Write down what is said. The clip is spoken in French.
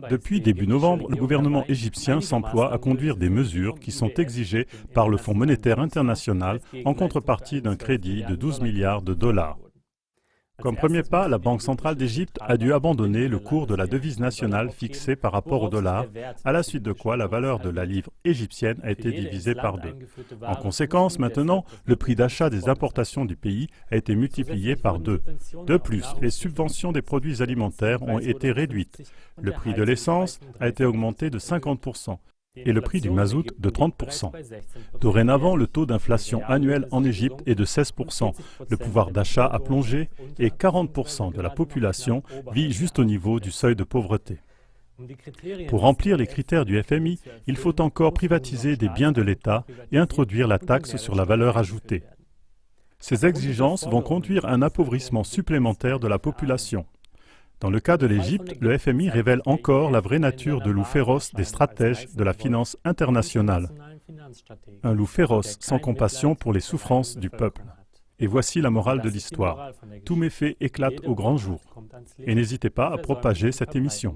Depuis début novembre, le gouvernement égyptien s'emploie à conduire des mesures qui sont exigées par le Fonds monétaire international en contrepartie d'un crédit de 12 milliards de dollars. Comme premier pas, la Banque centrale d'Égypte a dû abandonner le cours de la devise nationale fixé par rapport au dollar, à la suite de quoi la valeur de la livre égyptienne a été divisée par 2. En conséquence, maintenant, le prix d'achat des importations du pays a été multiplié par 2. De plus, les subventions des produits alimentaires ont été réduites. Le prix de l'essence a été augmenté de 50%. Et le prix du mazout de 30%. Dorénavant, le taux d'inflation annuel en Égypte est de 16%, le pouvoir d'achat a plongé et 40% de la population vit juste au niveau du seuil de pauvreté. Pour remplir les critères du FMI, il faut encore privatiser des biens de l'État et introduire la taxe sur la valeur ajoutée. Ces exigences vont conduire à un appauvrissement supplémentaire de la population. Dans le cas de l'Égypte, le FMI révèle encore la vraie nature de loup féroce des stratèges de la finance internationale. Un loup féroce sans compassion pour les souffrances du peuple. Et voici la morale de l'histoire. Tous méfaits éclatent au grand jour. Et n'hésitez pas à propager cette émission.